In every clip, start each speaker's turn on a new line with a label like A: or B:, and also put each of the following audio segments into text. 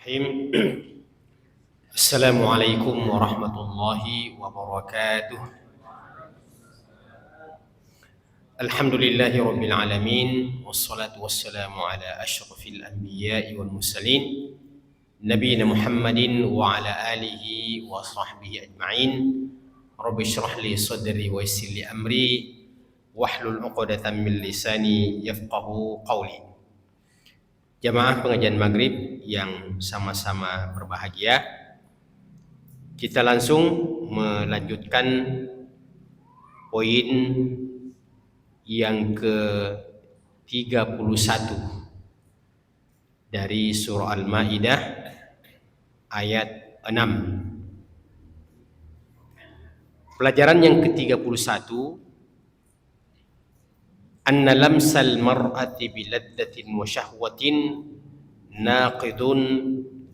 A: Bismillahirrahmanirrahim. Assalamualaikum warahmatullahi wabarakatuh. Alhamdulillahi rabbil alamin, wassalatu wassalamu ala asyrafil anbiya'i wal mursalin nabiyina Muhammadin wa ala alihi wa sahbihi ajma'in. Rabbi shrah li sadri wa yassir li amri wahlul 'uqdatam min lisani yafqahu qawli. Jamaah pengajian maghrib yang sama-sama berbahagia, kita langsung melanjutkan poin yang ke-31 dari surah Al-Maidah ayat 6. Pelajaran yang ke-31, anna lamsal mar'ati biladdatin wa syahwatin naqidun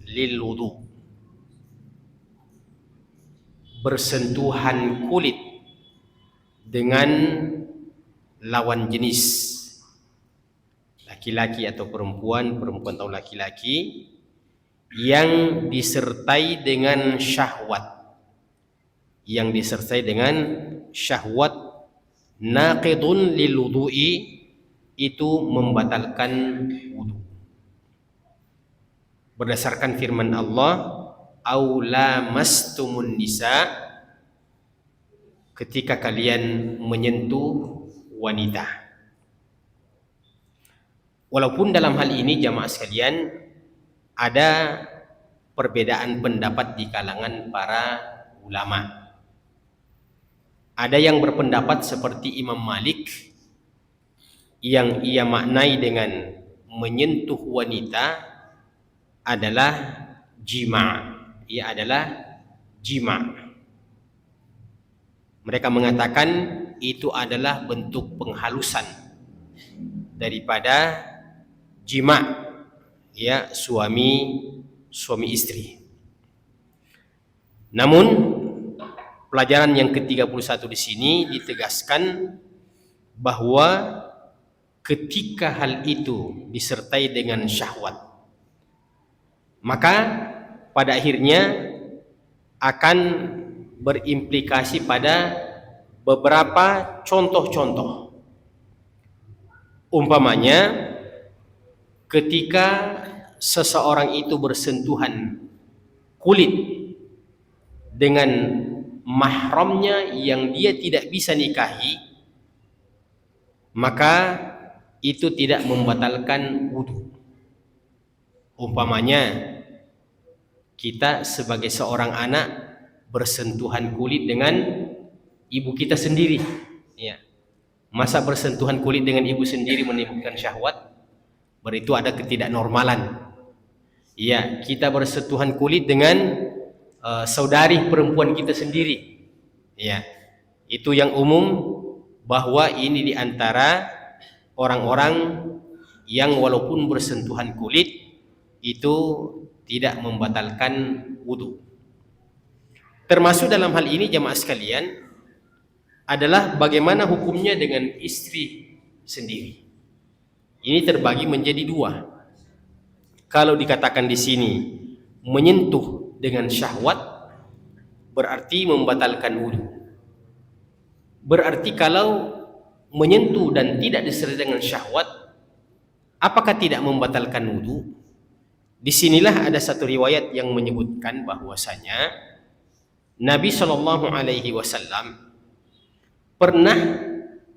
A: lil wudu. Bersentuhan kulit dengan lawan jenis, laki-laki atau perempuan, perempuan atau laki-laki, yang disertai dengan syahwat, naqidun lil wudu'i, itu membatalkan wudu. Berdasarkan firman Allah, au lamastumun nisa, ketika kalian menyentuh wanita. Walaupun dalam hal ini jamaah sekalian ada perbedaan pendapat di kalangan para ulama. Ada yang berpendapat seperti Imam Malik, yang ia maknai dengan menyentuh wanita adalah jima'. Ia adalah jima'. Mereka mengatakan itu adalah bentuk penghalusan daripada jima', ya, suami istri. Namun pelajaran yang ke-31 di sini ditegaskan bahwa ketika hal itu disertai dengan syahwat, maka pada akhirnya akan berimplikasi pada beberapa contoh-contoh. Umpamanya, ketika seseorang itu bersentuhan kulit dengan mahramnya yang dia tidak bisa nikahi, maka itu tidak membatalkan wudu. Umpamanya, kita sebagai seorang anak bersentuhan kulit dengan ibu kita sendiri, ya. Masa bersentuhan kulit dengan ibu sendiri menimbulkan syahwat? Berarti itu ada ketidaknormalan. Ya, kita bersentuhan kulit dengan saudari perempuan kita sendiri, ya, itu yang umum, bahwa ini diantara orang-orang yang walaupun bersentuhan kulit itu tidak membatalkan wudu. Termasuk dalam hal ini jamaah sekalian adalah bagaimana hukumnya dengan istri sendiri. Ini terbagi menjadi dua. Kalau dikatakan di sini menyentuh dengan syahwat, berarti membatalkan wudu. Berarti kalau menyentuh dan tidak disertai dengan syahwat, apakah tidak membatalkan wudu? Disinilah ada satu riwayat yang menyebutkan bahwasanya Nabi SAW pernah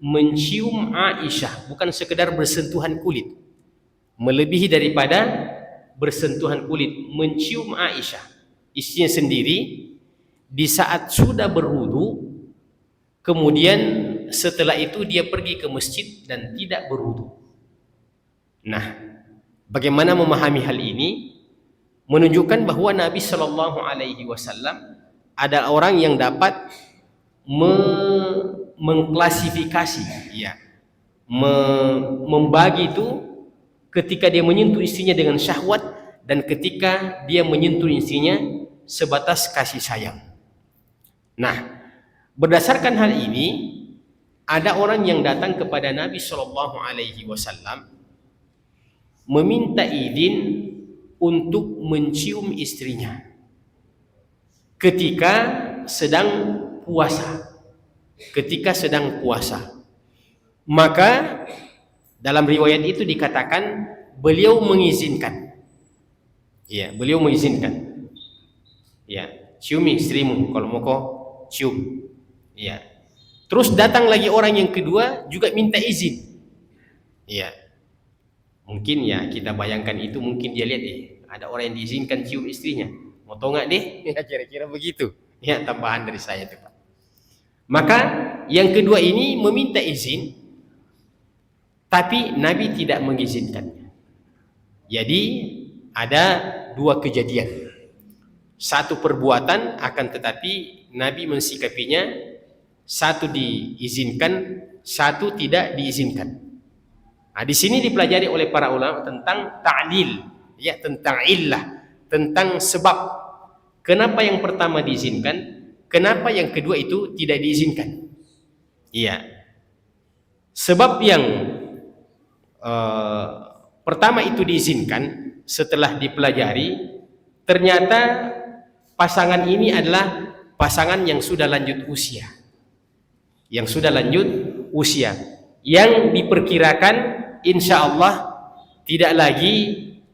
A: mencium Aisyah, bukan sekedar bersentuhan kulit, melebihi daripada bersentuhan kulit, mencium Aisyah, istrinya sendiri, di saat sudah berwudu. Kemudian setelah itu dia pergi ke masjid dan tidak berwudu. Nah, bagaimana memahami hal ini? Menunjukkan bahwa Nabi SAW ada orang yang dapat mengklasifikasi, ya, membagi itu ketika dia menyentuh istrinya dengan syahwat dan ketika dia menyentuh istrinya sebatas kasih sayang. Nah, berdasarkan hal ini, ada orang yang datang kepada Nabi SAW meminta izin untuk mencium istrinya ketika sedang puasa. Ketika sedang puasa, maka dalam riwayat itu dikatakan beliau mengizinkan. Ya, beliau mengizinkan. Ya, cium istrimu kalau mau kau cium. Ya. Terus datang lagi orang yang kedua juga minta izin. Ya. Mungkin ya kita bayangkan itu, mungkin dia lihat ada orang yang diizinkan cium istrinya. Mau tahu nggak deh? Ya, kira-kira begitu. Ya, tambahan dari saya itu, Pak. Maka yang kedua ini meminta izin, tapi Nabi tidak mengizinkannya. Jadi ada dua kejadian. Satu perbuatan akan tetapi Nabi mensikapinya, satu diizinkan, satu tidak diizinkan. Nah, di sini dipelajari oleh para ulama tentang ta'lil, ya, tentang illah, tentang sebab kenapa yang pertama diizinkan, kenapa yang kedua itu tidak diizinkan. Iya. Sebab yang pertama itu diizinkan, setelah dipelajari ternyata pasangan ini adalah pasangan yang sudah lanjut usia. Yang sudah lanjut usia, yang diperkirakan insya Allah tidak lagi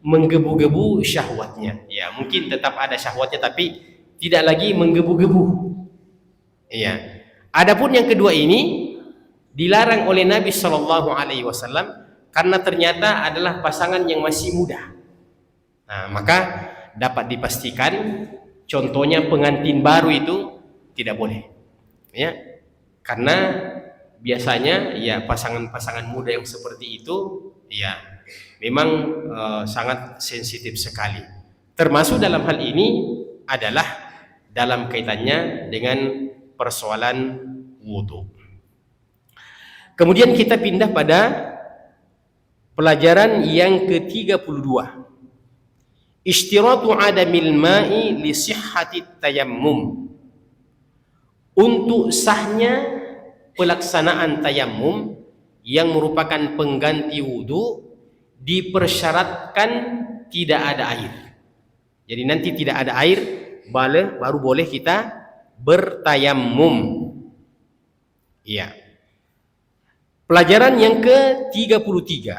A: menggebu-gebu syahwatnya. Ya, mungkin tetap ada syahwatnya tapi tidak lagi menggebu-gebu. Iya. Adapun yang kedua ini dilarang oleh Nabi Shallallahu Alaihi Wasallam karena ternyata adalah pasangan yang masih muda. Nah, maka dapat dipastikan contohnya pengantin baru itu tidak boleh. Ya. Karena biasanya ya pasangan-pasangan muda yang seperti itu ya memang sangat sensitif sekali. Termasuk dalam hal ini adalah dalam kaitannya dengan persoalan wudu. Kemudian kita pindah pada pelajaran yang ke-32. Ishtiratu adamil ma'i li sihhati tayammum. Untuk sahnya pelaksanaan tayammum yang merupakan pengganti wudu dipersyaratkan tidak ada air. Jadi nanti tidak ada air baru boleh kita bertayammum. Iya. Pelajaran yang ke-33,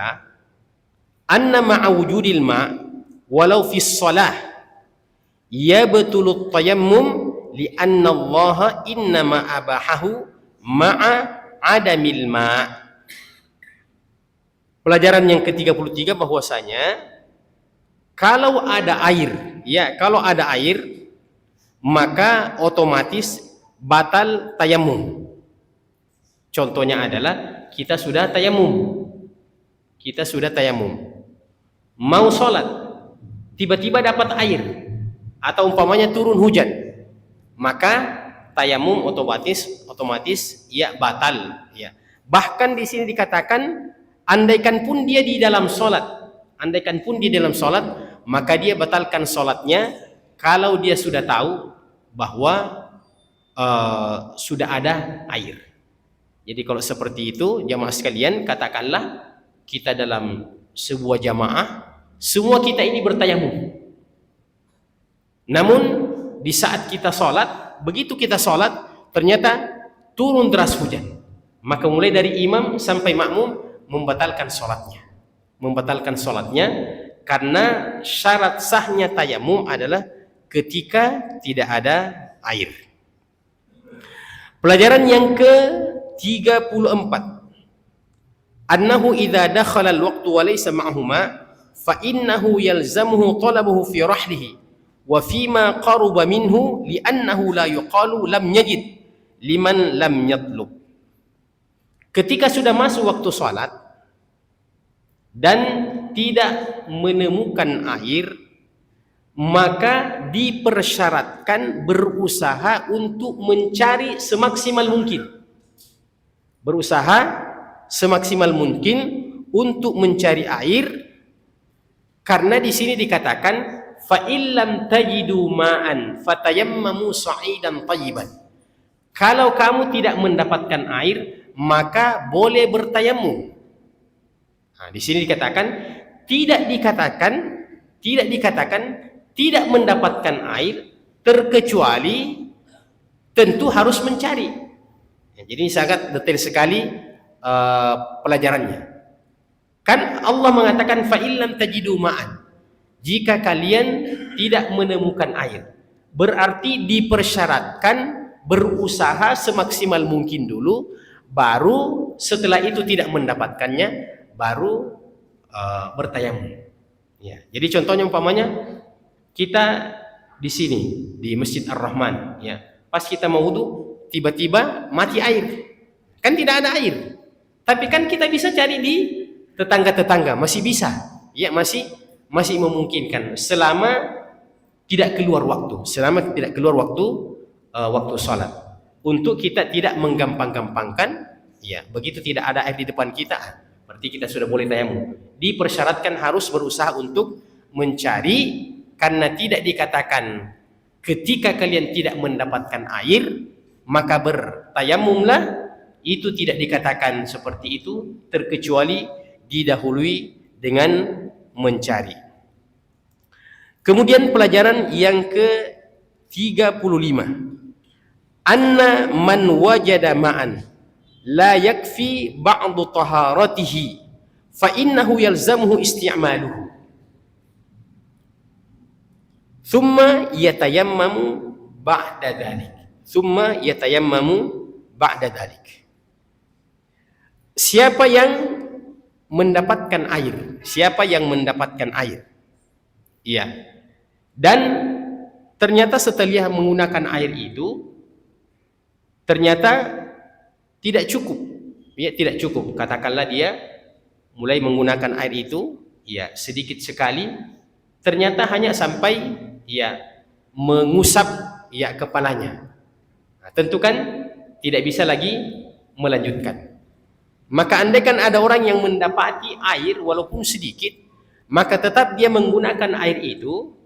A: anna ma'a wujudil ma' walau fi shalah yabtulu tayammum li'anna Allah innama abahahu ma'a adamil ma'. Pelajaran yang ke-33 bahwasanya kalau ada air, ya, kalau ada air maka otomatis batal tayamum. Contohnya adalah kita sudah tayamum. Kita sudah tayamum. Mau sholat, tiba-tiba dapat air atau umpamanya turun hujan, maka tayamum otomatis ya batal, ya. Bahkan di sini dikatakan andaikan pun dia di dalam sholat, maka dia batalkan sholatnya kalau dia sudah tahu bahwa sudah ada air. Jadi kalau seperti itu jamaah sekalian, katakanlah kita dalam sebuah jamaah, semua kita ini bertayamum. Namun di saat kita sholat, begitu kita sholat ternyata turun deras hujan, maka mulai dari imam sampai makmum membatalkan sholatnya karena syarat sahnya tayamum adalah ketika tidak ada air. Pelajaran yang ke-34, annahu idza dakhala al-waqtu wa laysa ma'huma fa innahu yalzamuhu talabuhu fi rahlihi wa fima qaruba minhu li'annahu la yuqalu lam yajid liman lam yatlub. Ketika sudah masuk waktu salat dan tidak menemukan air, maka dipersyaratkan berusaha untuk mencari semaksimal mungkin. Untuk mencari air, karena di sini dikatakan fa illam tajidu ma'an fatayammamu sa'idan thayyiban. Kalau kamu tidak mendapatkan air, maka boleh bertayamum. Nah, di sini dikatakan, tidak dikatakan tidak dikatakan tidak mendapatkan air terkecuali tentu harus mencari. Ya, jadi ini sangat detail sekali pelajarannya. Kan Allah mengatakan fa illam tajidu ma'an. Jika kalian tidak menemukan air, berarti dipersyaratkan berusaha semaksimal mungkin dulu, baru setelah itu tidak mendapatkannya, baru bertayamum. Ya, jadi contohnya umpamanya kita di sini di Masjid Ar-Rahman, ya, pas kita mau wudu tiba-tiba mati air, kan tidak ada air, tapi kan kita bisa cari di tetangga-tetangga, masih bisa, ya, masih memungkinkan selama tidak keluar waktu, waktu sholat, untuk kita tidak menggampang-gampangkan. Ya, begitu tidak ada air di depan kita, berarti kita sudah boleh tayamum. Dipersyaratkan harus berusaha untuk mencari, karena tidak dikatakan ketika kalian tidak mendapatkan air maka bertayamumlah. Itu tidak dikatakan seperti itu, terkecuali didahului dengan mencari. Kemudian pelajaran yang ke-35, anna man wajada ma'an la yakfi ba'du taharatihi fa innahu yalzamuhu isti'maluhu thumma yatayammamu ba'da dhalik. Siapa yang mendapatkan air, iya, dan ternyata setelah menggunakan air itu ternyata tidak cukup, katakanlah dia mulai menggunakan air itu, ya, sedikit sekali, ternyata hanya sampai, ya, mengusap, ya, kepalanya. Nah, tentu kan tidak bisa lagi melanjutkan. Maka andaikan ada orang yang mendapati air walaupun sedikit, maka tetap dia menggunakan air itu,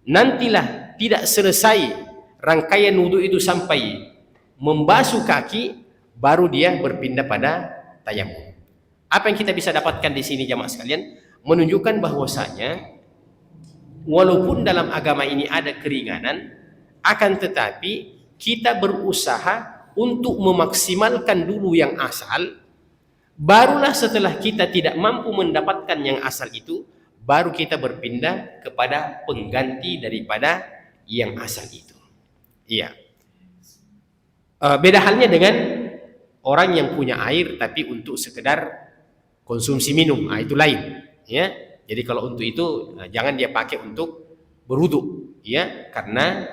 A: nantilah tidak selesai rangkaian wudhu itu sampai membasuh kaki, baru dia berpindah pada tayamum. Apa yang kita bisa dapatkan di sini jamaah sekalian? Menunjukkan bahwasanya walaupun dalam agama ini ada keringanan, akan tetapi kita berusaha untuk memaksimalkan dulu yang asal. Barulah setelah kita tidak mampu mendapatkan yang asal itu, baru kita berpindah kepada pengganti daripada yang asal itu. Iya. Beda halnya dengan orang yang punya air tapi untuk sekedar konsumsi minum, itu lain. Ya. Jadi kalau untuk itu jangan dia pakai untuk berwudu, ya, karena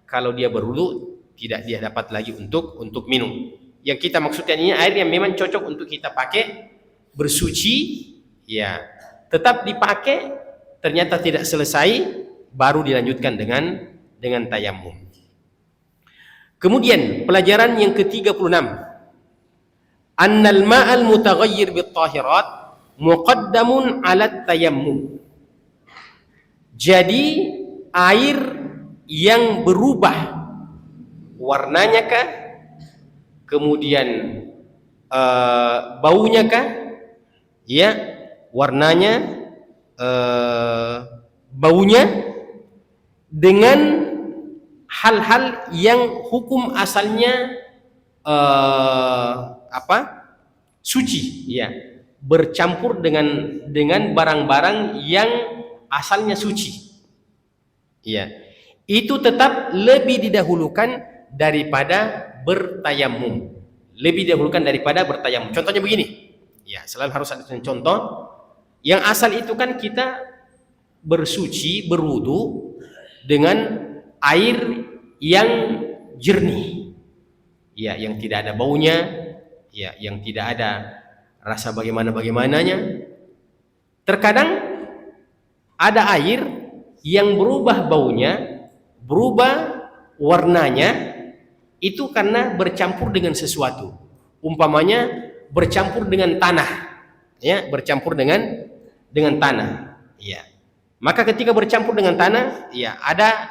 A: kalau dia berwudu tidak dia dapat lagi untuk minum. Yang kita maksudkan ini air yang memang cocok untuk kita pakai bersuci, ya, tetap dipakai, ternyata tidak selesai, baru dilanjutkan dengan tayamum. Kemudian pelajaran yang ke-36, annal ma'al mutaghayyir bit-tahirat muqaddamun 'ala tayammum. Jadi air yang berubah warnanya kah, kemudian baunya kah, ya, warnanya, baunya, dengan hal-hal yang hukum asalnya suci, ya, bercampur dengan barang-barang yang asalnya suci, ya, itu tetap lebih didahulukan daripada bertayamum. Contohnya begini, ya, selalu harus ada contoh. Yang asal itu kan kita bersuci, berwudu dengan air yang jernih, ya, yang tidak ada baunya, ya, yang tidak ada rasa bagaimananya. Terkadang ada air yang berubah baunya, berubah warnanya, itu karena bercampur dengan sesuatu. Umpamanya bercampur dengan tanah, ya, bercampur dengan tanah, ya. Maka ketika bercampur dengan tanah, ya, ada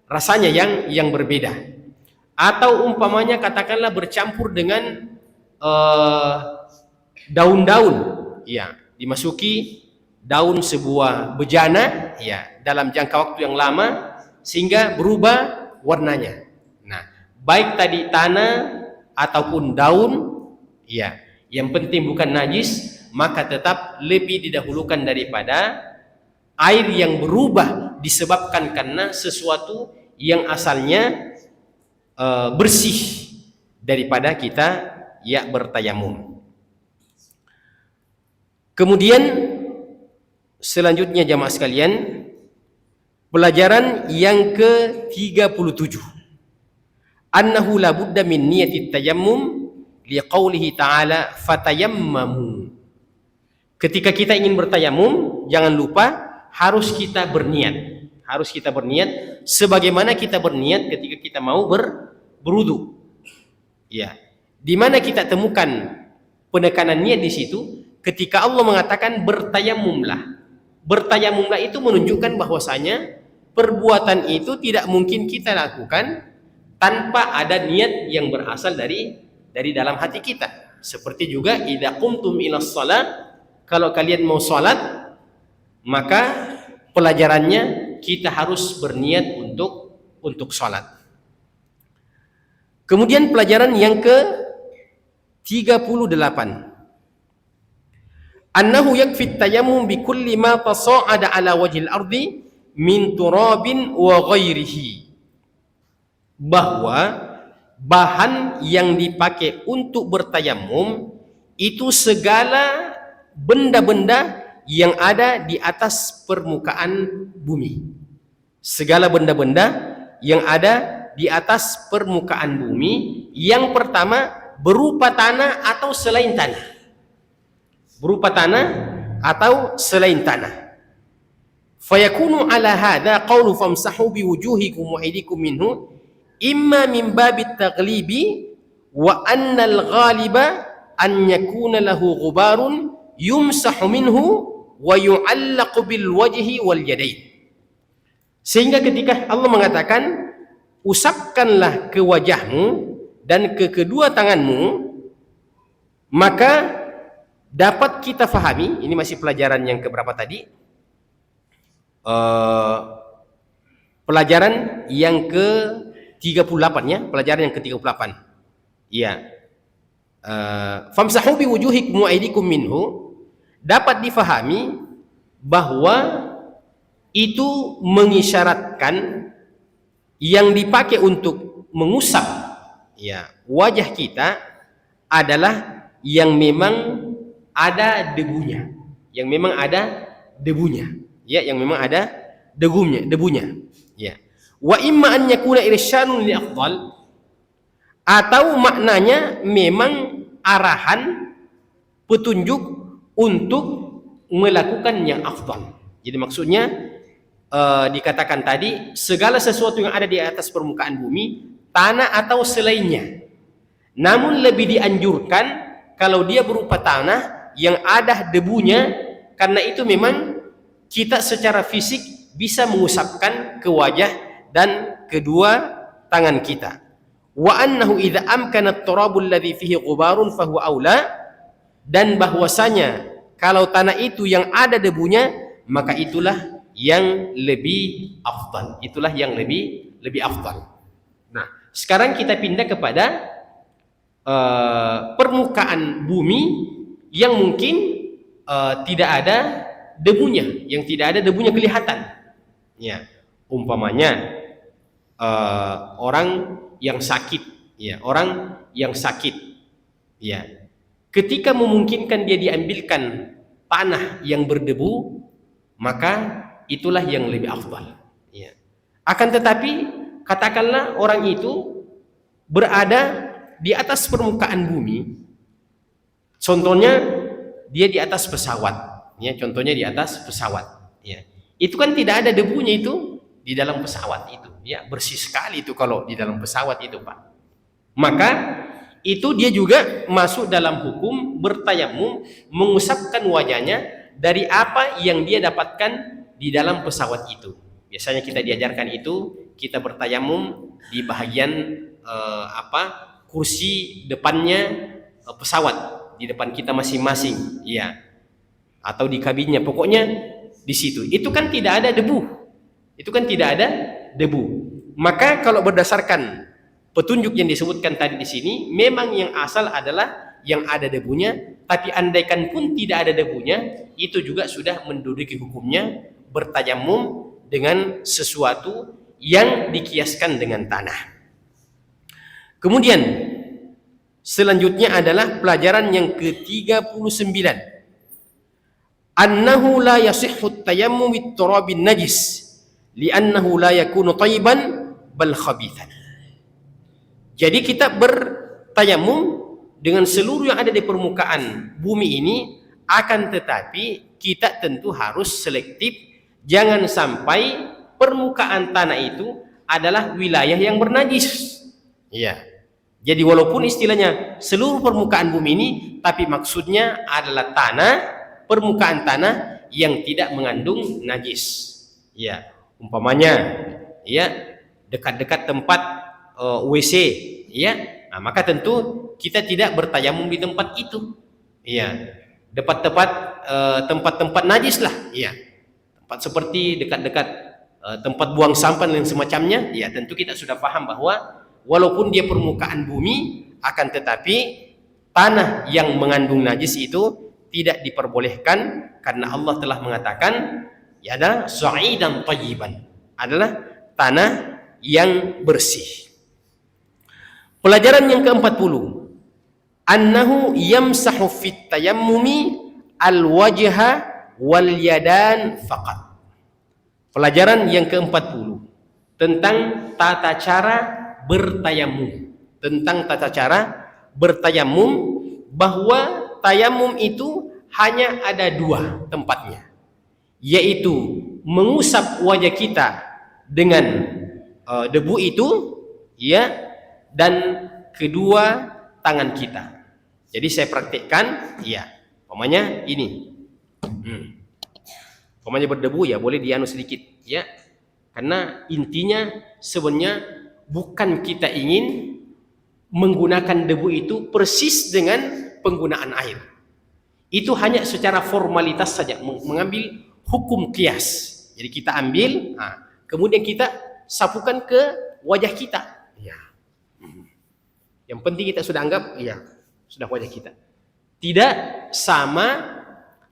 A: rasanya yang berbeda. Atau umpamanya katakanlah bercampur dengan daun-daun, ya, dimasuki daun sebuah bejana ya dalam jangka waktu yang lama sehingga berubah warnanya. Nah, baik tadi tanah ataupun daun ya, yang penting bukan najis, maka tetap lebih didahulukan daripada air yang berubah disebabkan karena sesuatu yang asalnya bersih daripada kita ya bertayamum. Kemudian selanjutnya jamaah sekalian, pelajaran yang ke-37, annahu la budda min niyati tayammum liqaulihi ta'ala fatayammamu. Ketika kita ingin bertayamum, jangan lupa harus kita berniat. Harus kita berniat sebagaimana kita berniat ketika kita mau berwudu. Ya. Di mana kita temukan penekanan niat di situ? Ketika Allah mengatakan bertayamumlah. Bertayamumlah itu menunjukkan bahwasanya perbuatan itu tidak mungkin kita lakukan tanpa ada niat yang berasal dari dalam hati kita. Seperti juga idza qumtum ilas shalah, kalau kalian mau salat, maka pelajarannya kita harus berniat untuk salat. Kemudian pelajaran yang ke-38, annahu yakfi tayammum bi kulli ma tasa'ada ala wajhil ardi min turabin wa ghairihi, bahwa bahan yang dipakai untuk bertayamum itu segala benda-benda yang ada di atas permukaan bumi. Segala benda-benda yang ada di atas permukaan bumi, yang pertama berupa tanah atau selain tanah. Berupa tanah atau selain tanah. Fayakunu ala hadha qawlu famsahu biwujuhikum wa aydikum minhu imma min babit taghlibi wa anna al-ghaliba an yakuna lahu ghubarun yumsahu minhu wa yu'allaqu bil wajhi wal yadain. Sehingga ketika Allah mengatakan usapkanlah ke wajahmu dan ke kedua tanganmu, maka dapat kita fahami, ini masih pelajaran yang keberapa tadi? Pelajaran yang ke-38 ya, pelajaran yang ke-38. Iya. Famsahu bi wujuhikum wa aydikum minhu, dapat difahami bahwa itu mengisyaratkan yang dipakai untuk mengusap ya wajah kita adalah yang memang ada debunya, yang memang ada debunya, ya, yang memang ada debunya, ya. Wa imma an yakuna irsyadun li afdal, atau maknanya memang arahan petunjuk untuk melakukan yang afdal. Jadi maksudnya dikatakan tadi segala sesuatu yang ada di atas permukaan bumi, tanah atau selainnya. Namun lebih dianjurkan kalau dia berupa tanah yang ada debunya, karena itu memang kita secara fisik bisa mengusapkan ke wajah dan kedua tangan kita. Wa annahu idza amkana at-turabul ladzi fihi ghubarun fahuwa aula, dan bahwasanya kalau tanah itu yang ada debunya, maka itulah yang lebih afdal. Itulah yang lebih afdal. Nah, sekarang kita pindah kepada permukaan bumi yang mungkin tidak ada debunya, yang tidak ada debunya kelihatan. Ya, umpamanya orang yang sakit, ya, orang yang sakit, ya, ketika memungkinkan dia diambilkan tanah yang berdebu, maka itulah yang lebih afdal. Ya. Akan tetapi katakanlah orang itu berada di atas permukaan bumi, contohnya dia di atas pesawat, ya, contohnya di atas pesawat, ya. Itu kan tidak ada debunya itu di dalam pesawat itu, ya, bersih sekali itu kalau di dalam pesawat itu, Pak. Maka itu dia juga masuk dalam hukum bertayamum, mengusapkan wajahnya dari apa yang dia dapatkan di dalam pesawat itu. Biasanya kita diajarkan itu, kita bertayamum di bahagian kursi depannya pesawat, di depan kita masing-masing, ya. atau di kabinnya, pokoknya di situ. Itu kan tidak ada debu. Itu kan tidak ada debu. Maka kalau berdasarkan petunjuk yang disebutkan tadi di sini, memang yang asal adalah yang ada debunya, tapi andaikan pun tidak ada debunya, itu juga sudah menduduki hukumnya bertayamum dengan sesuatu yang dikiaskan dengan tanah. Kemudian selanjutnya adalah pelajaran yang ke-39. Annahu la yasihhu tayammum bit-turabin najis li'annahu la yakunu thayyiban bal khabithan. Jadi kita bertayamum dengan seluruh yang ada di permukaan bumi ini, akan tetapi kita tentu harus selektif, jangan sampai permukaan tanah itu adalah wilayah yang bernajis. Ya. Jadi walaupun istilahnya seluruh permukaan bumi ini, tapi maksudnya adalah tanah, permukaan tanah yang tidak mengandung najis. Ya, umpamanya ya dekat-dekat tempat WC, ya. Nah, maka tentu kita tidak bertayamum di tempat itu. Iya. Tempat-tempat najis lah, iya. Tempat seperti dekat-dekat tempat buang sampah dan semacamnya, ya tentu kita sudah paham bahwa walaupun dia permukaan bumi, akan tetapi tanah yang mengandung najis itu tidak diperbolehkan, karena Allah telah mengatakan ya adalah sa'idan thayyiban, adalah tanah yang bersih. Pelajaran yang ke-40, annahu yamsahu fit tayammumi al-wajha wal yadan faqat. Pelajaran yang ke-40 tentang tata cara bertayamum. Tentang tata cara bertayamum, bahwa tayamum itu hanya ada dua tempatnya, yaitu mengusap wajah kita dengan debu itu, ya, dan kedua tangan kita. Jadi saya praktikkan, ya, umpamanya ini, umpamanya berdebu, ya boleh dianu sedikit, ya, karena intinya sebenarnya bukan kita ingin menggunakan debu itu persis dengan penggunaan air. Itu hanya secara formalitas saja, mengambil hukum kias. Jadi kita ambil, kemudian kita sapukan ke wajah kita. Ya. Yang penting kita sudah anggap, ya, sudah wajah kita. Tidak sama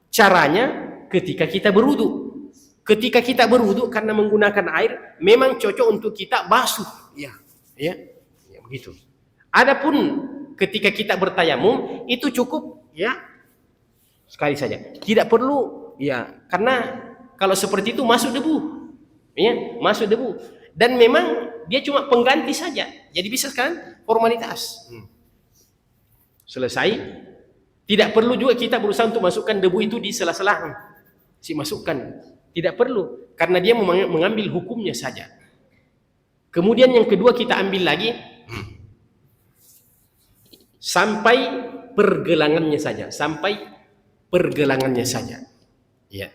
A: caranya ketika kita berwudu. Ketika kita berwudu karena menggunakan air, memang cocok untuk kita basuh. Ya, ya, ya begitu. Adapun ketika kita bertayamum, itu cukup, ya, sekali saja. Tidak perlu, ya, karena kalau seperti itu masuk debu, ya, masuk debu. Dan memang dia cuma pengganti saja. Jadi bisa sekarang formalitas. Selesai. Tidak perlu juga kita berusaha untuk masukkan debu itu di sela-sela. Si masukkan. Tidak perlu. Karena dia mengambil hukumnya saja. Kemudian yang kedua kita ambil lagi. Sampai pergelangannya saja. Sampai pergelangannya saja. Ya.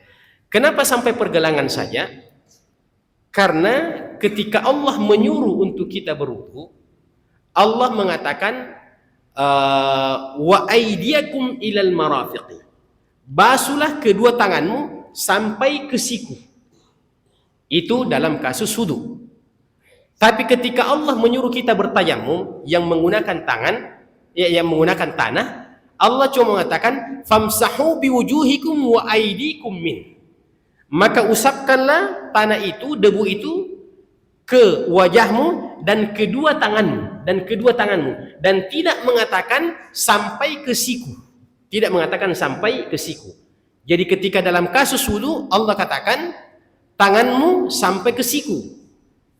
A: Kenapa sampai pergelangan saja? Karena ketika Allah menyuruh untuk kita berwudu, Allah mengatakan wa aydiyakum ilal marafiqi. Basuhlah kedua tanganmu sampai ke siku. Itu dalam kasus wudu. Tapi ketika Allah menyuruh kita bertayamum yang menggunakan tangan, yang menggunakan tanah, Allah cuma mengatakan famsahu biwujuhikum wa aydikum min. Maka usapkanlah tanah itu, debu itu ke wajahmu dan kedua tanganmu, dan tidak mengatakan sampai ke siku. Tidak mengatakan sampai ke siku. Jadi ketika dalam kasus wudu Allah katakan tanganmu sampai ke siku.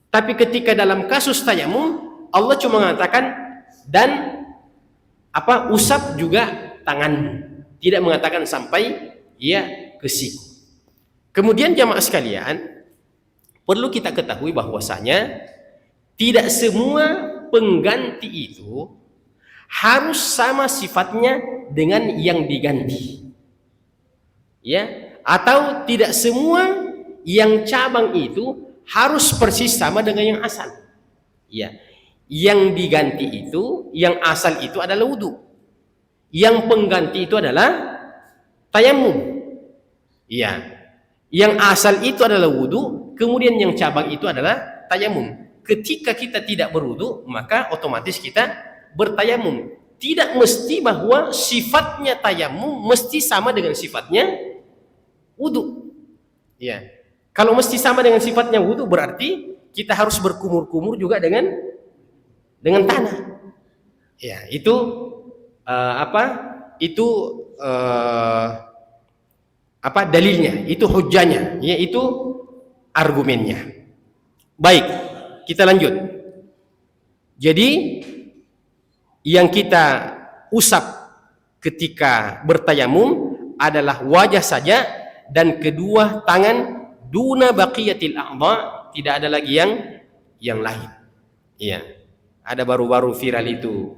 A: Tapi ketika dalam kasus tayamum Allah cuma mengatakan dan usap juga tanganmu. Tidak mengatakan sampai, ya, ke siku. Kemudian jamaah sekalian, perlu kita ketahui bahwasanya tidak semua pengganti itu harus sama sifatnya dengan yang diganti. Ya, atau tidak semua yang cabang itu harus persis sama dengan yang asal. Ya. Yang diganti itu, yang asal itu adalah wudu. Yang pengganti itu adalah tayamum. Iya. Yang asal itu adalah wudu, kemudian yang cabang itu adalah tayamum. Ketika kita tidak berwudu, maka otomatis kita bertayamum. Tidak mesti bahwa sifatnya tayamum mesti sama dengan sifatnya wudu. Ya. Kalau mesti sama dengan sifatnya wudu, berarti kita harus berkumur-kumur juga dengan tanah. Ya, itu Itu dalilnya, itu hujjahnya, yaitu argumennya. Baik, kita lanjut. Jadi yang kita usap ketika bertayamum adalah wajah saja dan kedua tangan, duna baqiyatil a'dha, tidak ada lagi yang lain. Iya. Ada baru-baru viral itu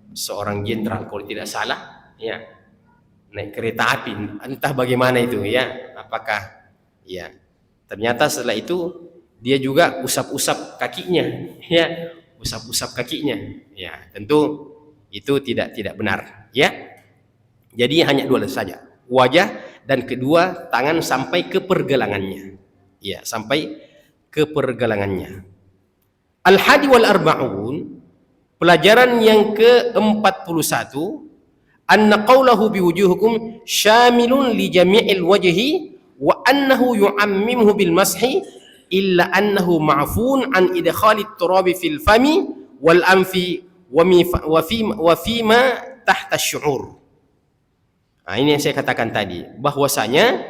A: seorang jenderal kalau tidak salah, ya, naik kereta api, entah bagaimana itu, ya, apakah, ya, ternyata setelah itu dia juga usap-usap kakinya, ya, usap-usap kakinya, ya, tentu itu tidak benar, ya. Jadi hanya dua saja, wajah dan kedua tangan sampai ke pergelangannya, ya, sampai ke pergelangannya. Al-hadi wal arba'un, pelajaran yang ke-41, anna qawlahu biwujuhukum syamilun li jami'il wajhi wa annahu yu'ammimuhu bil mashi illa annahu ma'fun an idkhalit turabi fil fami wal anfi wa fima tahta syu'ur. Nah, ini yang saya katakan tadi, bahwasanya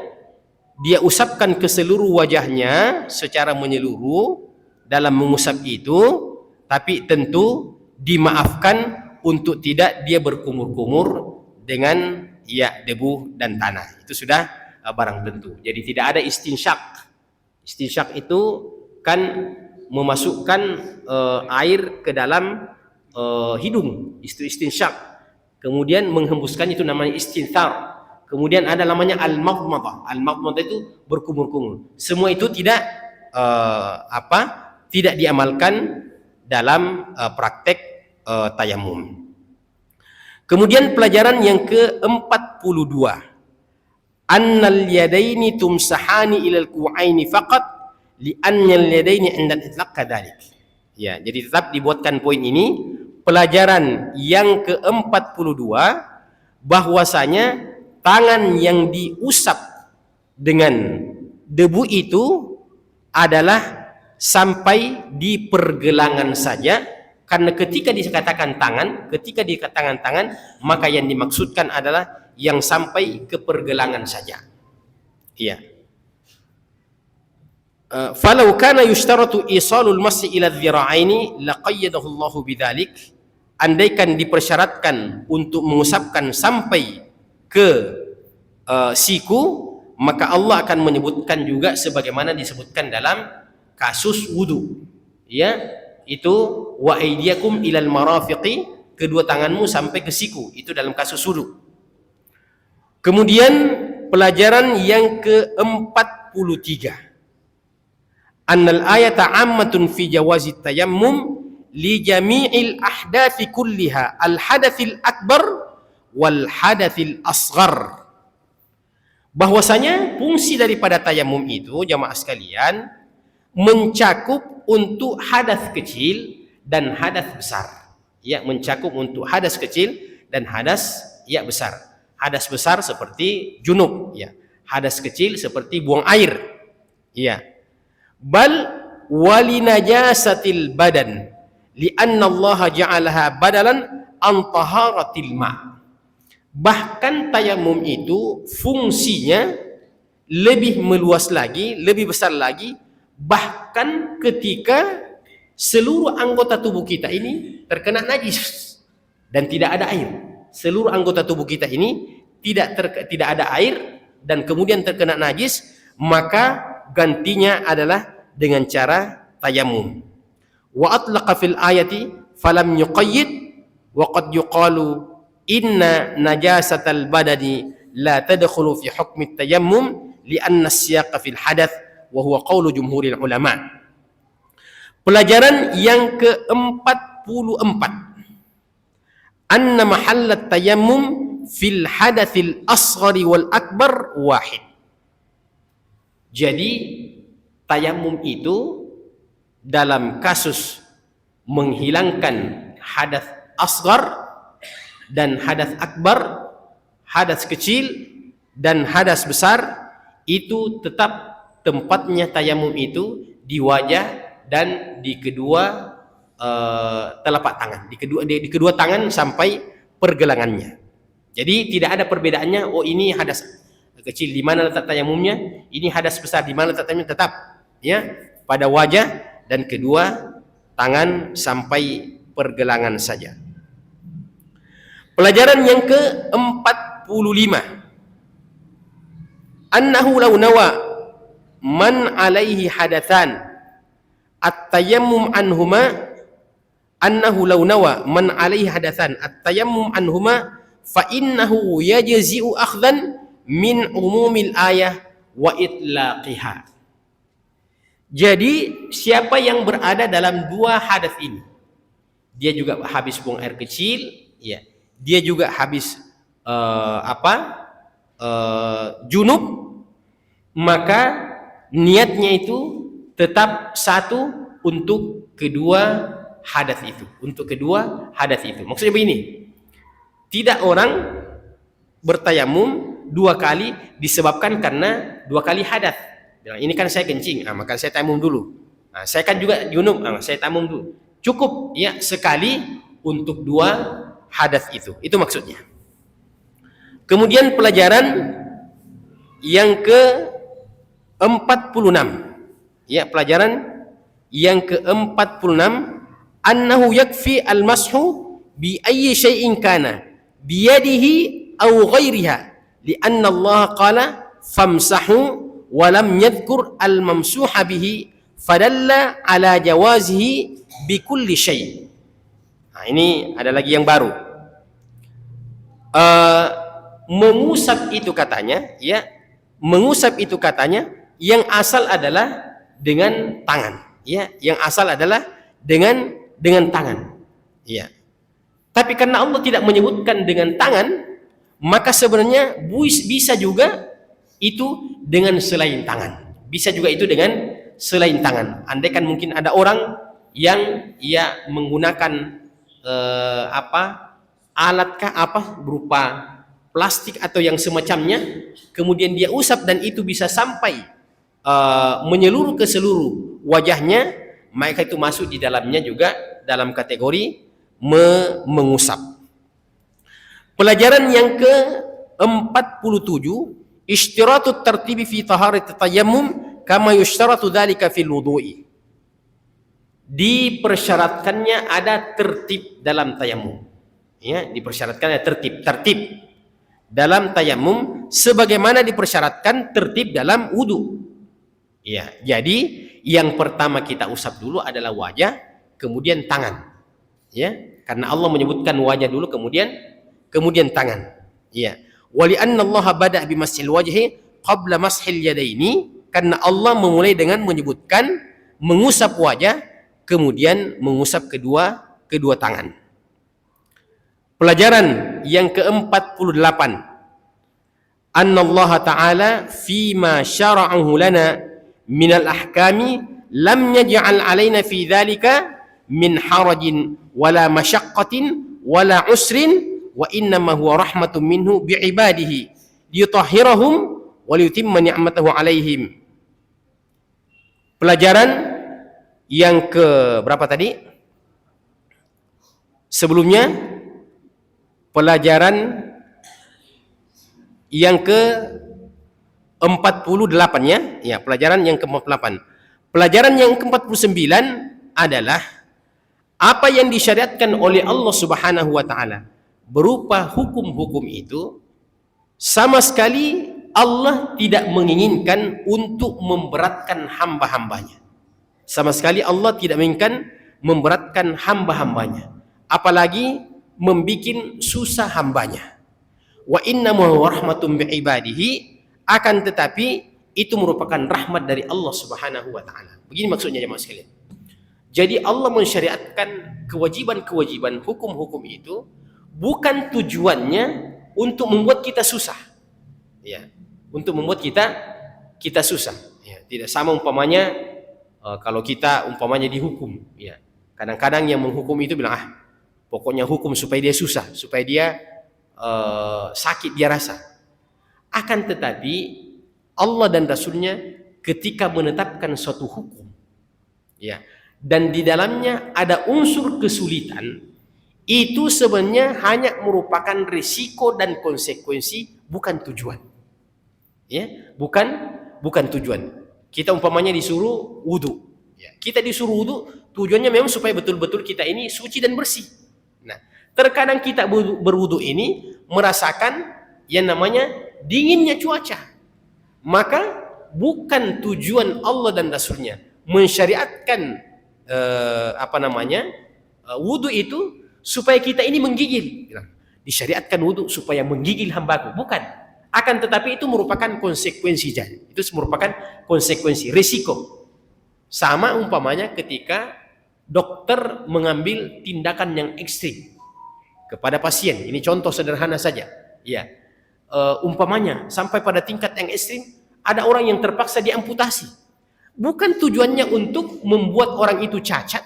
A: dia usapkan ke seluruh wajahnya secara menyeluruh dalam mengusap itu, tapi tentu dimaafkan untuk tidak dia berkumur-kumur dengan, ya, debu dan tanah. Itu sudah barang tentu. Jadi tidak ada istinsyak. Istinsyak itu kan memasukkan air ke dalam hidung, itu istinsyak. Kemudian menghembuskan, itu namanya istinthar. Kemudian ada namanya al-madmadah. Al-madmadah itu berkumur-kumur. Semua itu tidak tidak diamalkan dalam praktek tayamum. Kemudian pelajaran yang ke-42, annal yadaini tumsahani ilal ku'aini faqat li'annal yadaini 'inda al-itlaq kadzalik. Ya, jadi tetap dibuatkan poin ini, pelajaran yang ke-42, bahwasanya tangan yang diusap dengan debu itu adalah sampai di pergelangan saja, karena ketika dikatakan tangan, maka yang dimaksudkan adalah yang sampai ke pergelangan saja. Iya. Falau kana yushtaratu isalul masyi ila dhira'aini laqayyadahu Allah bidzalik. Andaikan dipersyaratkan untuk mengusapkan sampai ke siku, maka Allah akan menyebutkan juga sebagaimana disebutkan dalam kasus wudu, ya, itu wa aydiyakum ilal marafiqi, kedua tanganmu sampai ke siku, itu dalam kasus wudu. Kemudian pelajaran yang ke-43, annal ayata ammatun fi jawazi tayammum li jami'il ahdathi kulliha al hadathil akbar wal hadathil asghar. Bahwasanya fungsi daripada tayamum itu, jamaah sekalian, mencakup untuk hadas kecil dan hadas besar. Ya, mencakup untuk hadas kecil dan hadas, ya, besar. Hadas besar seperti junub, ya. Hadas kecil seperti buang air. Ya. Bal wali najasatil badan li'anna Allah ja'alaha badalan an taharatil ma'. Bahkan tayamum itu fungsinya lebih meluas lagi, lebih besar lagi, bahkan ketika seluruh anggota tubuh kita ini terkena najis dan tidak ada air. Seluruh anggota tubuh kita ini tidak ada air dan kemudian terkena najis, maka gantinya adalah dengan cara tayamum. Wa atlaqa fil ayati falam yuqayyid wa qad yuqalu inna najasatal badani la tadkhulu fi hukmi tayammum li'anna as-siyaqa fil hadath wa huwa qaulu jumhuril ulama. Pelajaran yang ke-44, anna mahallat tayammum fil hadatsil asghari wal akbar wahid. Jadi tayamum itu dalam kasus menghilangkan hadas asghar dan hadas akbar, hadas kecil dan hadas besar, itu tetap tempatnya tayamum itu di wajah dan di kedua telapak tangan, di kedua tangan sampai pergelangannya. Jadi tidak ada perbedaannya, oh ini hadas kecil di mana letak tayamumnya, ini hadas besar di mana letak tayamumnya, tetap ya pada wajah dan kedua tangan sampai pergelangan saja. Pelajaran yang ke-45, annahu law nawa man alaihi hadatsan at-tayammum anhuma, annahu law nawa man alaihi hadatsan at-tayammum anhuma fa innahu yajzi'u akhdan min umumil ayah wa itlaqiha. Jadi siapa yang berada dalam dua hadas ini, dia juga habis buang air kecil, ya, dia juga habis junub, maka niatnya itu tetap satu untuk kedua hadas itu, maksudnya begini, tidak orang bertayamum dua kali disebabkan karena dua kali hadas. Ini kan saya kencing, maka saya tayamum dulu. Saya kan juga junub, saya tayamum dulu. Cukup ya sekali untuk dua hadas itu maksudnya. Kemudian pelajaran yang ke-46, ya, pelajaran yang ke-46, annahu yakfi al-mashu bi ayyi syai'in kana biyadihi aw ghairiha li'anna Allah qala famsahu wa lam yadhkur al-mamsuha bihi fadalla ala jawazihi bi kulli syai'. Ini ada lagi yang baru. Mengusap itu katanya, ya, mengusap itu katanya yang asal adalah dengan tangan, ya, yang asal adalah dengan tangan, ya. Tapi karena Allah tidak menyebutkan dengan tangan, maka sebenarnya bisa juga itu dengan selain tangan, bisa juga itu dengan selain tangan. Andaikan mungkin ada orang yang ia menggunakan alatkah berupa plastik atau yang semacamnya, kemudian dia usap dan itu bisa sampai menyeluruh ke seluruh wajahnya, maka itu masuk di dalamnya juga dalam kategori mengusap. Pelajaran yang ke-47, ishtiratut tartibi fi taharati tayammum kama yushtaratu dzalika fil wudu'i. Dipersyaratkannya ada tertib dalam tayamum, ya, dipersyaratkan ada tertib dalam tayamum sebagaimana dipersyaratkan tertib dalam wudu, ya. Jadi yang pertama kita usap dulu adalah wajah, kemudian tangan, ya, karena Allah menyebutkan wajah dulu kemudian tangan, ya. Wali anna Allah bada' bi mashil wajhi qabla mashil yadaini, karena Allah memulai dengan menyebutkan mengusap wajah kemudian mengusap kedua tangan. Pelajaran yang ke-48, anna Allah Ta'ala fima syara'ahu lana minal ahkami lam yaj'al alaina fi dhalika min harajin wala masyaqqatin wala usrin wa innama huwa rahmatun minhu bi'ibadihi liyutahhirahum wa liyutimma ni'matahu alaihim. Pelajaran yang ke berapa tadi? Sebelumnya pelajaran yang ke-48 ya, pelajaran yang ke-48. Pelajaran yang ke-49 adalah apa yang disyariatkan oleh Allah Subhanahu wa taala berupa hukum-hukum itu sama sekali Allah tidak menginginkan untuk memberatkan hamba-hambanya. Sama sekali Allah tidak menginginkan memberatkan hamba-hambanya, apalagi membikin susah hambanya. Wa innamu rahmatun bi'ibadihi, akan tetapi itu merupakan rahmat dari Allah Subhanahu wa taala. Begini maksudnya jemaah sekalian. Jadi Allah mensyariatkan kewajiban-kewajiban hukum-hukum itu bukan tujuannya untuk membuat kita susah. Ya, untuk membuat kita susah. Ya, tidak sama umpamanya kalau kita umpamanya dihukum. Ya, kadang-kadang yang menghukum itu bilang pokoknya hukum supaya dia susah, supaya dia sakit dia rasa. Akan tetapi Allah dan Rasulnya ketika menetapkan suatu hukum, ya, dan di dalamnya ada unsur kesulitan, itu sebenarnya hanya merupakan risiko dan konsekuensi, bukan tujuan. Ya, bukan tujuan. Kita umpamanya disuruh wudu, ya, kita disuruh wudu, tujuannya memang supaya betul-betul kita ini suci dan bersih. Nah, terkadang kita berwudu ini merasakan yang namanya dinginnya cuaca, maka bukan tujuan Allah dan Rasulnya mensyariatkan wudu itu supaya kita ini menggigil. Disyariatkan wudu supaya menggigil hambaku, bukan. Akan tetapi itu merupakan konsekuensi, itu merupakan konsekuensi, risiko. Sama umpamanya ketika dokter mengambil tindakan yang ekstrim kepada pasien. Ini contoh sederhana saja. Ya, umpamanya sampai pada tingkat yang ekstrim, ada orang yang terpaksa diamputasi. Bukan tujuannya untuk membuat orang itu cacat,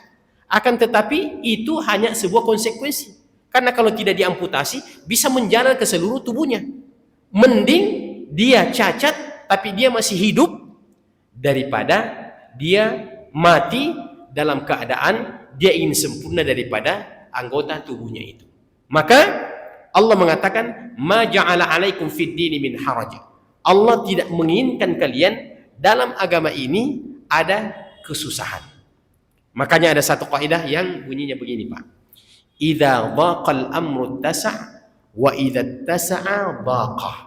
A: akan tetapi itu hanya sebuah konsekuensi. Karena kalau tidak diamputasi, bisa menjalar ke seluruh tubuhnya. Mending dia cacat tapi dia masih hidup daripada dia mati dalam keadaan dia ingin sempurna daripada anggota tubuhnya itu. Maka Allah mengatakan, ma ja'ala 'alaikum fid dini min haraj. Allah tidak menginginkan kalian dalam agama ini ada kesusahan. Makanya ada satu kaidah yang bunyinya begini, Pak. Idza dhaqal amru tasa' wa idza tasa'a dhaqah.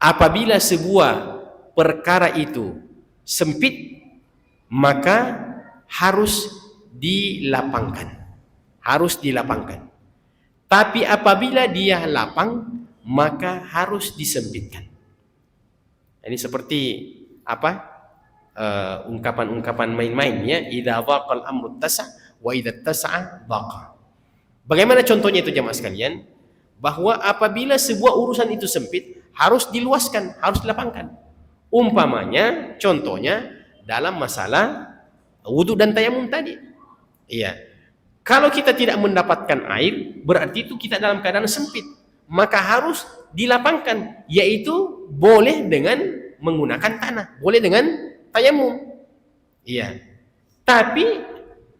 A: Apabila sebuah perkara itu sempit, maka harus dilapangkan. Harus dilapangkan. Tapi apabila dia lapang, maka harus disempitkan. Ini seperti ungkapan-ungkapan main-main, ya. Idza dhaqal amru tasa' wa idza tasa'a dhaqa. Bagaimana contohnya itu jemaah sekalian? Bahwa apabila sebuah urusan itu sempit, harus diluaskan, harus dilapangkan. Umpamanya, contohnya dalam masalah wudu dan tayamum tadi. Iya. Kalau kita tidak mendapatkan air, berarti itu kita dalam keadaan sempit. Maka harus dilapangkan, yaitu boleh dengan menggunakan tanah, boleh dengan tayamum. Iya. Tapi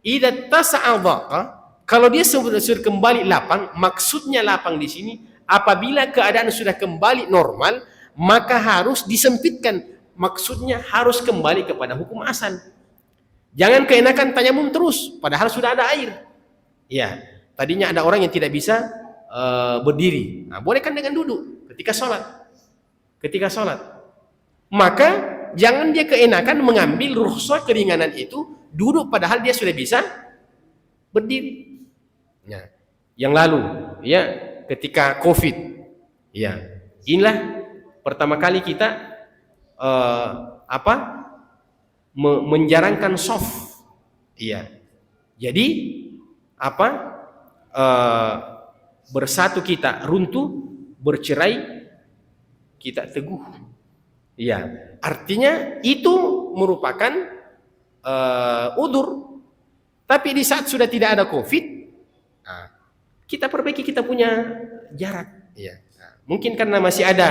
A: idza tasa'a dhaqa, kalau dia sudah kembali lapang, maksudnya lapang di sini apabila keadaan sudah kembali normal, maka harus disempitkan. Maksudnya harus kembali kepada hukum asal. Jangan keenakan tayamum terus, padahal sudah ada air. Ya, tadinya ada orang yang tidak bisa berdiri. Nah, boleh kan dengan duduk ketika sholat. Ketika sholat. Maka jangan dia keenakan mengambil rukhsah keringanan itu, duduk padahal dia sudah bisa berdiri. Ya, yang lalu, ya, ketika COVID, ya, inilah pertama kali kita menjarangkan soft, ya. Jadi bersatu kita runtuh, bercerai kita teguh. Ya, artinya itu merupakan udzur. Tapi di saat sudah tidak ada COVID, kita perbaiki kita punya jarak. Ya. Mungkin karena masih ada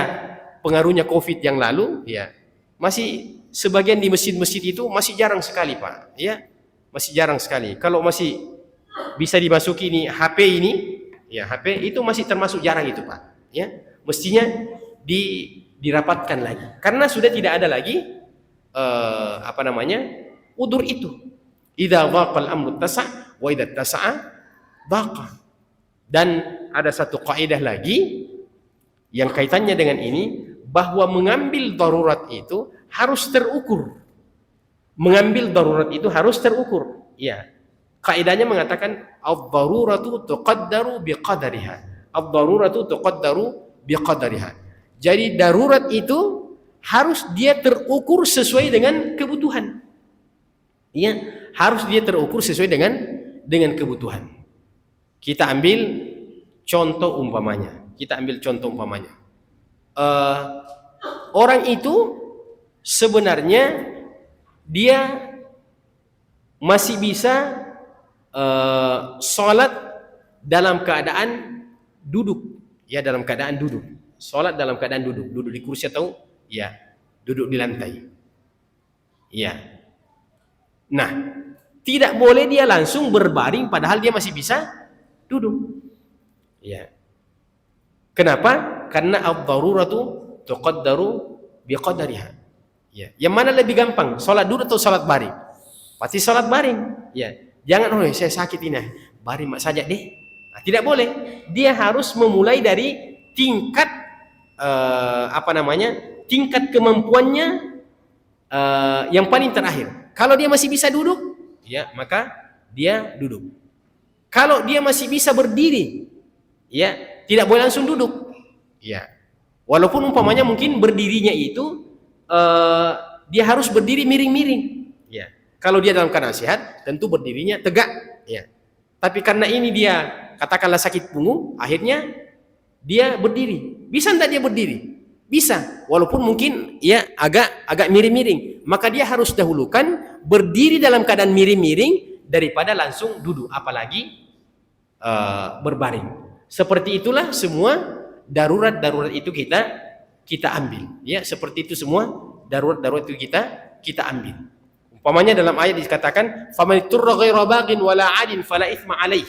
A: pengaruhnya COVID yang lalu, ya, masih sebagian di masjid-masjid itu masih jarang sekali, Pak. Ya, masih jarang sekali. Kalau masih bisa dimasuki ini HP ini, ya, HP itu masih termasuk jarang itu, Pak. Ya, mestinya dirapatkan lagi. Karena sudah tidak ada lagi udzur itu. Idza dhaqal amru tasa' wa idza tasa'a dhaqa. Dan ada satu kaidah lagi yang kaitannya dengan ini, bahwa mengambil darurat itu harus terukur. Mengambil darurat itu harus terukur. Ya. Kaidahnya mengatakan ad-daruratu tuqaddaru biqadariha. Ad-daruratu tuqaddaru biqadariha. Jadi darurat itu harus dia terukur sesuai dengan kebutuhan. Ya, harus dia terukur sesuai dengan kebutuhan. Kita ambil contoh umpamanya, kita ambil contoh umpamanya. Orang itu sebenarnya dia masih bisa sholat dalam keadaan duduk, ya, dalam keadaan duduk. Sholat dalam keadaan duduk, duduk di kursi atau ya duduk di lantai. Ya. Nah, tidak boleh dia langsung berbaring padahal dia masih bisa duduk. Ya. Kenapa? Karena ad-daruratu tuqaddaru biqadariha. Ya. Yang mana lebih gampang, sholat duduk atau sholat baring? Pasti sholat baring. Ya. Jangan, oh saya sakit ini, baring saja deh. Nah, tidak boleh. Dia harus memulai dari tingkat tingkat kemampuannya yang paling terakhir. Kalau dia masih bisa duduk, ya maka dia duduk. Kalau dia masih bisa berdiri, ya tidak boleh langsung duduk. Ya, walaupun umpamanya mungkin berdirinya itu dia harus berdiri miring-miring. Ya, kalau dia dalam keadaan sehat, tentu berdirinya tegak. Ya, tapi karena ini dia katakanlah sakit punggung, akhirnya dia berdiri. Bisa enggak dia berdiri? Bisa, walaupun mungkin ya agak miring-miring. Maka dia harus dahulukan berdiri dalam keadaan miring-miring daripada langsung duduk, apalagi berbaring. Seperti itulah semua darurat-darurat itu kita ambil. Ya, seperti itu semua darurat-darurat itu kita ambil. Umpamanya dalam ayat dikatakan, "Faman turra ghaira baghin wala 'adin fala itsma 'alaih."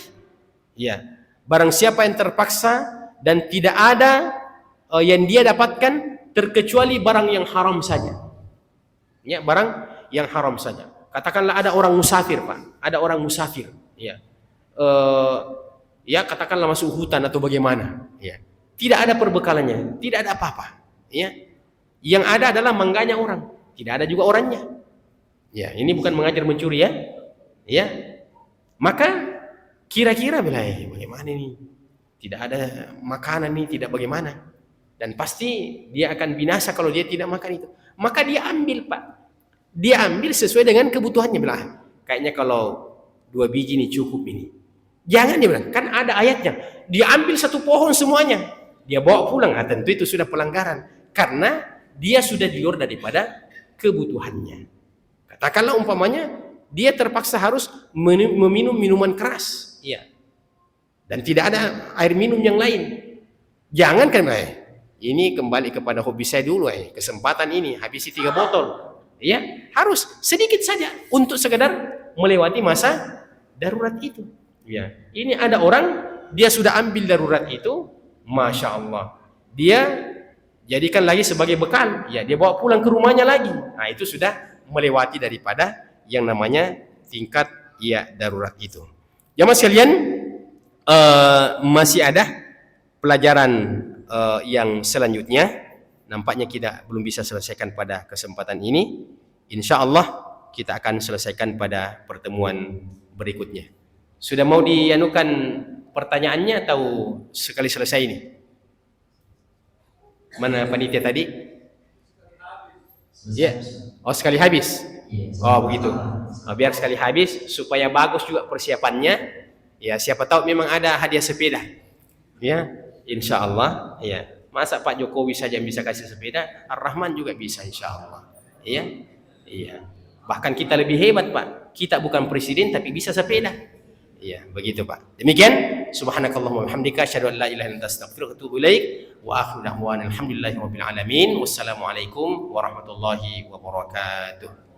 A: Ya, barang siapa yang terpaksa dan tidak ada yang dia dapatkan terkecuali barang yang haram saja. Ya, barang yang haram saja. Katakanlah ada orang musafir, Pak. Ada orang musafir, ya. Ya, katakanlah masuk hutan atau bagaimana, ya. Tidak ada perbekalannya, tidak ada apa-apa, ya. Yang ada adalah mangganya orang, tidak ada juga orangnya. Ya, ini bukan mengajar mencuri ya. Ya. Maka kira-kira bagaimana ini? Tidak ada makanan nih, tidak bagaimana? Dan pasti dia akan binasa kalau dia tidak makan itu. Maka dia ambil, Pak. Dia ambil sesuai dengan kebutuhannya. Bilang, kayaknya kalau 2 biji ini cukup ini. Jangan dia bilang, kan ada ayatnya. Dia ambil 1 pohon semuanya. Dia bawa pulang. Nah, tentu itu sudah pelanggaran. Karena dia sudah di luar daripada kebutuhannya. Katakanlah umpamanya, dia terpaksa harus meminum minuman keras. Iya. Dan tidak ada air minum yang lain. Jangan kan, ini kembali kepada hobi saya dulu, kesempatan ini habisi 3 botol, ya harus sedikit saja untuk sekedar melewati masa darurat itu. Ya, ini ada orang dia sudah ambil darurat itu, masya Allah, dia jadikan lagi sebagai bekal, ya dia bawa pulang ke rumahnya lagi. Nah itu sudah melewati daripada yang namanya tingkat ya darurat itu. Jamaah sekalian, masih ada pelajaran yang selanjutnya. Nampaknya kita belum bisa selesaikan pada kesempatan ini. Insya Allah kita akan selesaikan pada pertemuan berikutnya. Sudah mau dianukan pertanyaannya atau sekali selesai ini? Mana panitia tadi? Ya, oh sekali habis. Oh begitu. Oh, biar sekali habis supaya bagus juga persiapannya. Ya siapa tahu memang ada hadiah sepeda. Ya. Insya Allah, ya. Masa Pak Jokowi saja yang bisa kasih sepeda, Ar-Rahman juga bisa, insya Allah. Iya, iya. Bahkan kita lebih hebat, Pak. Kita bukan presiden tapi bisa sepeda. Iya, begitu, Pak. Demikian, subhanakallahumma wa bihamdika asyhadu an la ilaha illa anta astaghfiruka wa atubu ilaik. Wa akhiru da'wana alhamdulillahi rabbil alamin. Wassalamualaikum warahmatullahi wabarakatuh.